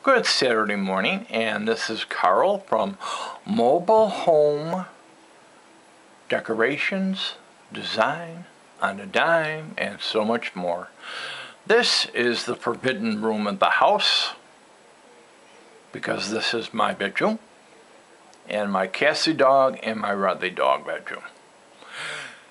Good Saturday morning, and this is Carl from Mobile Home Decorations, Design on a Dime, and so much more. This is the forbidden room in the house because this is my bedroom and my Cassie dog and my Rieley dog bedroom.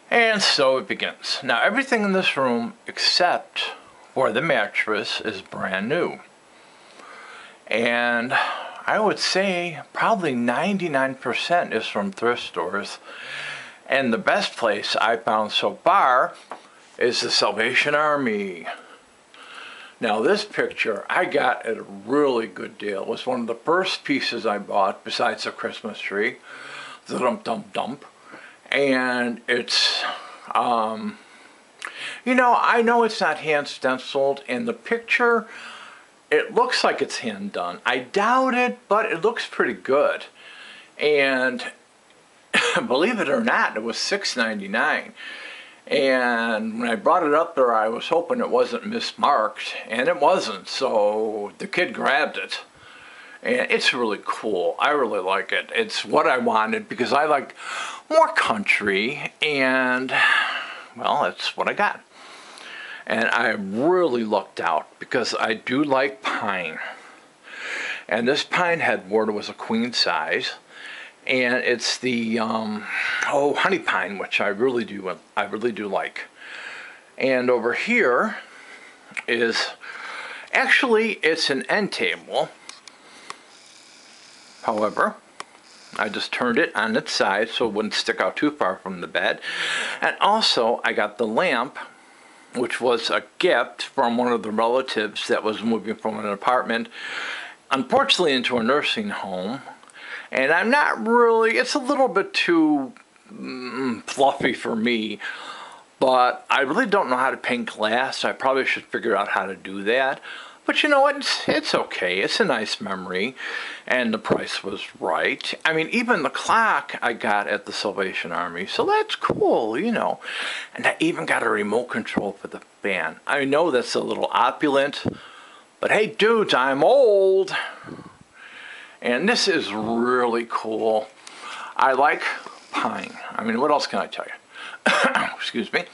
And so it begins. Now everything in this room except for the mattress is brand new. And I would say probably 99% is from thrift stores. And the best place I found so far is the Salvation Army. Now this picture I got at a really good deal. It was one of the first pieces I bought besides the Christmas tree. Dump. And it's, you know, I know it's not hand stenciled, and the picture, it looks like it's hand done. I doubt it, but it looks pretty good. And believe it or not, it was $6.99. And when I brought it up there, I was hoping it wasn't mismarked, and it wasn't. So the kid grabbed it. And it's really cool. I really like it. It's what I wanted because I like more country, and well, that's what I got. And I really lucked out because I do like pine. And this pine headboard was a queen size. And it's the honey pine, which I really do like. And over here is, actually it's an end table. However, I just turned it on its side so it wouldn't stick out too far from the bed. And also I got the lamp, which was a gift from one of the relatives that was moving from an apartment, unfortunately, into a nursing home. And I'm not really, it's a little bit too fluffy for me, but I really don't know how to paint glass. I probably should figure out how to do that. But you know what, it's okay. It's a nice memory, and the price was right. I mean, even the clock I got at the Salvation Army, so that's cool, you know. And I even got a remote control for the fan. I know that's a little opulent, but hey dudes, I'm old. And this is really cool. I like pine. I mean, what else can I tell you? Excuse me.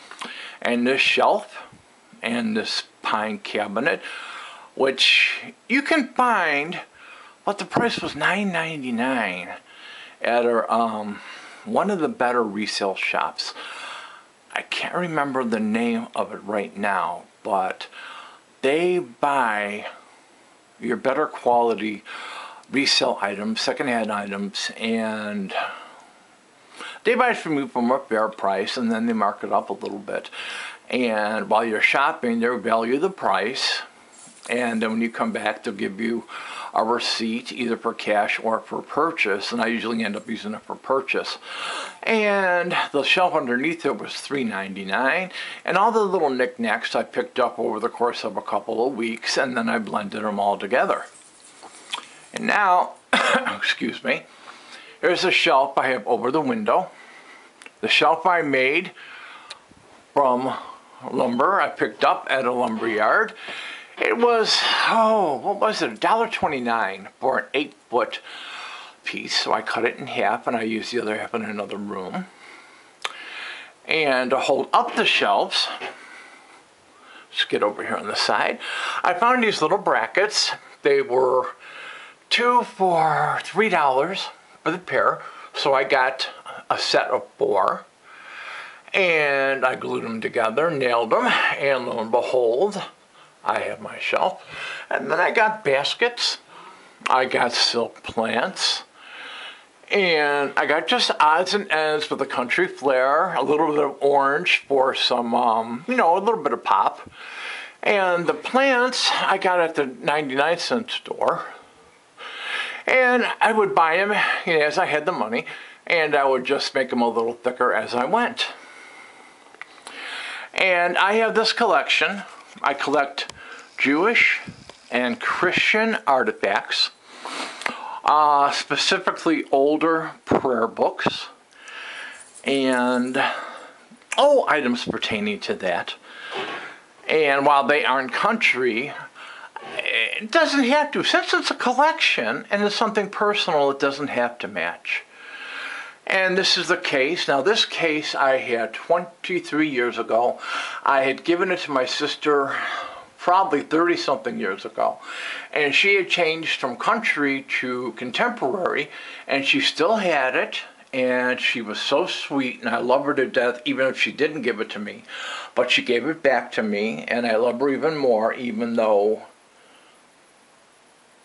And this shelf and this pine cabinet, which you can find, but the price was $9.99 at one of the better resale shops. I can't remember the name of it right now, but they buy your better quality resale items, secondhand items, and they buy it from you from a fair price, and then they mark it up a little bit. And while you're shopping, they'll value the price. And then when you come back, they'll give you a receipt, either for cash or for purchase. And I usually end up using it for purchase. And the shelf underneath it was $3.99. And all the little knickknacks I picked up over the course of a couple of weeks. And then I blended them all together. And now, excuse me, here's a shelf I have over the window. The shelf I made from lumber I picked up at a lumber yard. It was, what was it, $1.29 for an 8-foot piece. So I cut it in half, and I used the other half in another room. And to hold up the shelves, let's get over here on the side, I found these little brackets. They were 2 for $3 for the pair. So I got a set of 4. And I glued them together, nailed them, and lo and behold, I have my shelf. And then I got baskets, I got silk plants, and I got just odds and ends with a country flair, a little bit of orange for some, you know, a little bit of pop. And the plants I got at the 99-cent store. And I would buy them, you know, as I had the money, and I would just make them a little thicker as I went. And I have this collection. I collect Jewish and Christian artifacts, specifically older prayer books, and items pertaining to that. And while they aren't country, It doesn't have to. Since it's a collection and it's something personal, it doesn't have to match. And this is the case. Now this case I had 23 years ago. I had given it to my sister probably 30 something years ago. And she had changed from country to contemporary, and she still had it. And she was so sweet, and I love her to death, even if she didn't give it to me. But she gave it back to me, and I love her even more, even though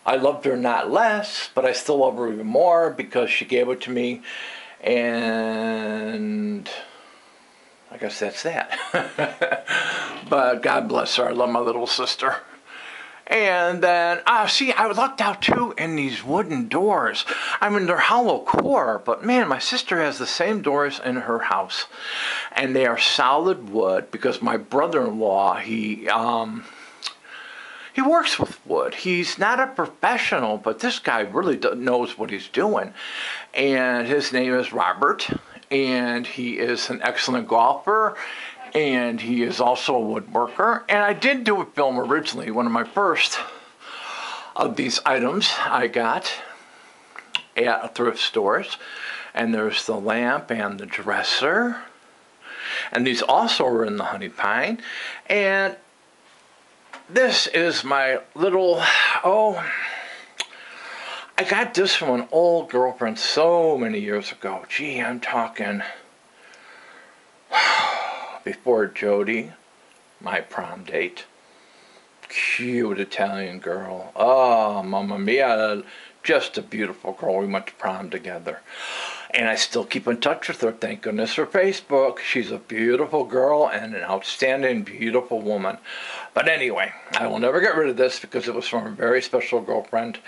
I loved her not less, but I still love her even more because she gave it to me. And I guess that's that. But God bless her. I love my little sister. And then, see, I lucked out too in these wooden doors. I mean, they're hollow core, but man, my sister has the same doors in her house. And they are solid wood because my brother-in-law, he works with wood. He's not a professional, but this guy really knows what he's doing. And his name is Robert, and he is an excellent golfer, and he is also a woodworker. And I did do a film originally. One of my first of these items I got at thrift stores. And there's the lamp and the dresser. And these also are in the honey pine. And this is my little, I got this from an old girlfriend so many years ago. Gee, I'm talking before Jody, my prom date. Cute Italian girl. Oh, mamma mia. Just a beautiful girl. We went to prom together. And I still keep in touch with her, thank goodness for Facebook. She's a beautiful girl and an outstanding, beautiful woman. But anyway, I will never get rid of this because it was from a very special girlfriend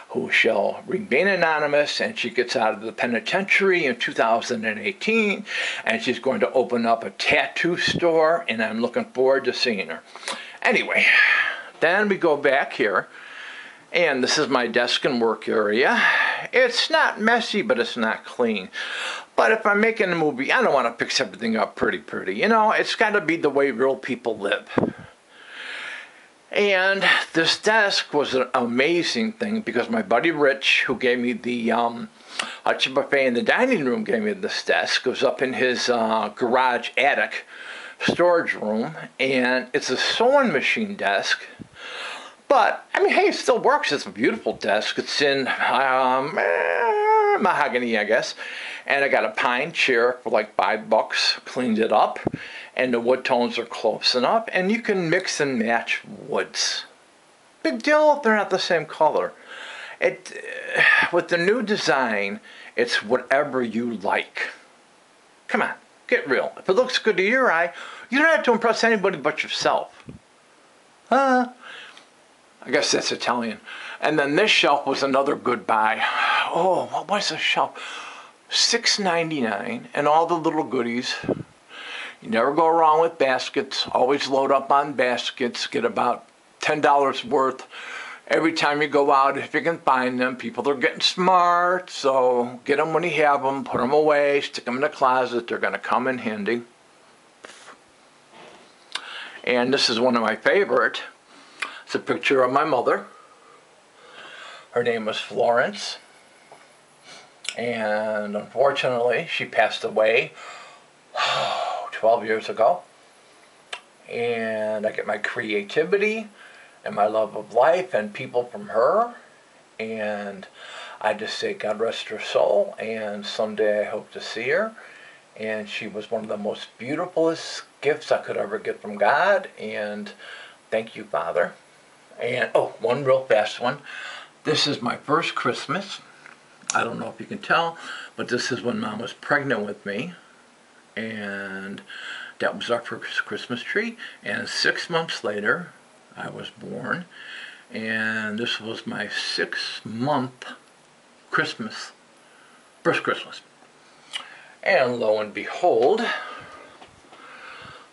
who shall remain anonymous, and she gets out of the penitentiary in 2018, and she's going to open up a tattoo store, and I'm looking forward to seeing her. Anyway, then we go back here. And this is my desk and work area. It's not messy, but it's not clean. But if I'm making a movie, I don't want to fix everything up pretty. You know, it's got to be the way real people live. And this desk was an amazing thing because my buddy Rich, who gave me the hutch buffet in the dining room, gave me this desk. It was up in his garage attic storage room. And it's a sewing machine desk. But, I mean, hey, it still works. It's a beautiful desk. It's in mahogany, I guess. And I got a pine chair for like $5. Cleaned it up. And the wood tones are close enough. And you can mix and match woods. Big deal if they're not the same color. With the new design, it's whatever you like. Come on, get real. If it looks good to your eye, you don't have to impress anybody but yourself. I guess that's Italian. And then this shelf was another good buy. Oh, what was this shelf? $6.99 and all the little goodies. You never go wrong with baskets. Always load up on baskets. Get about $10 worth every time you go out if you can find them. People are getting smart, so get them when you have them. Put them away. Stick them in the closet. They're going to come in handy. And this is one of my favorite. It's a picture of my mother. Her name was Florence. And unfortunately, she passed away 12 years ago. And I get my creativity and my love of life and people from her. And I just say God rest her soul. And someday I hope to see her. And she was one of the most beautifulest gifts I could ever get from God. And thank you, Father. And, one real fast one. This is my first Christmas. I don't know if you can tell, but this is when Mom was pregnant with me. And that was our first Christmas tree. And 6 months later, I was born. And this was my 6-month Christmas. First Christmas. And lo and behold,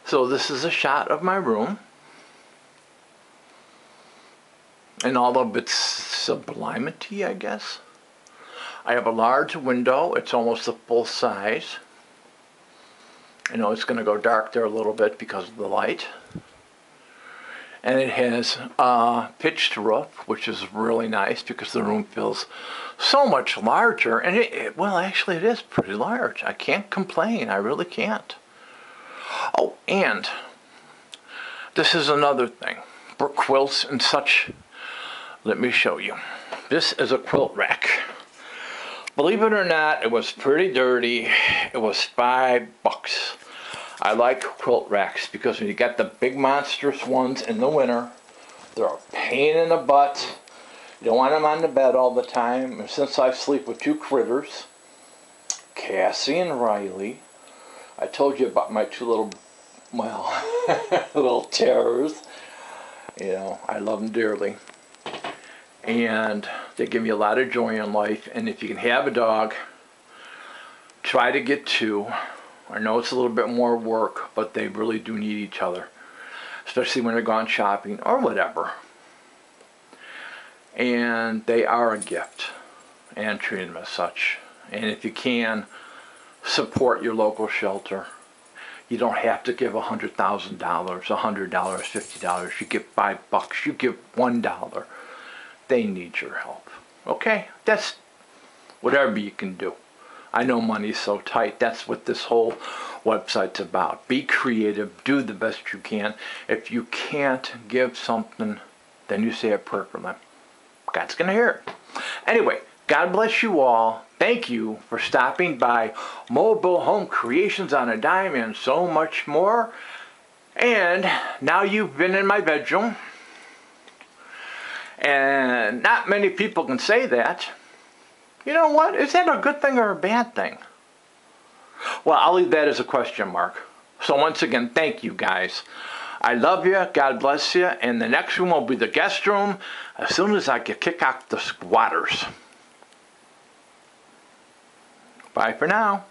so this is a shot of my room. And all of its sublimity, I guess. I have a large window. It's almost a full size. I know it's going to go dark there a little bit because of the light. And it has a pitched roof, which is really nice because the room feels so much larger. And well, actually it is pretty large. I can't complain. I really can't. Oh, and this is another thing. For quilts and such, let me show you. This is a quilt rack. Believe it or not, it was pretty dirty. It was $5. I like quilt racks because when you got the big monstrous ones in the winter, they're a pain in the butt. You don't want them on the bed all the time. And since I sleep with two critters, Cassie and Rieley, I told you about my two little, well, little terrors. You know, I love them dearly. And they give me a lot of joy in life. And if you can have a dog, try to get two. I know it's a little bit more work, but they really do need each other, especially when they're gone shopping or whatever. And they are a gift, and treat them as such. And if you can, support your local shelter. You don't have to give $100,000, $100, $50. You give $5, you give $1. They need your help. Okay, that's whatever you can do. I know money's so tight. That's what this whole website's about. Be creative. Do the best you can. If you can't give something, then you say a prayer for them. God's going to hear it. Anyway, God bless you all. Thank you for stopping by Mobile Home Creations on a Dime and so much more. And now you've been in my bedroom. And not many people can say that. You know what? Is that a good thing or a bad thing? Well, I'll leave that as a question mark. So once again, thank you guys. I love you. God bless you. And the next room will be the guest room as soon as I can kick out the squatters. Bye for now.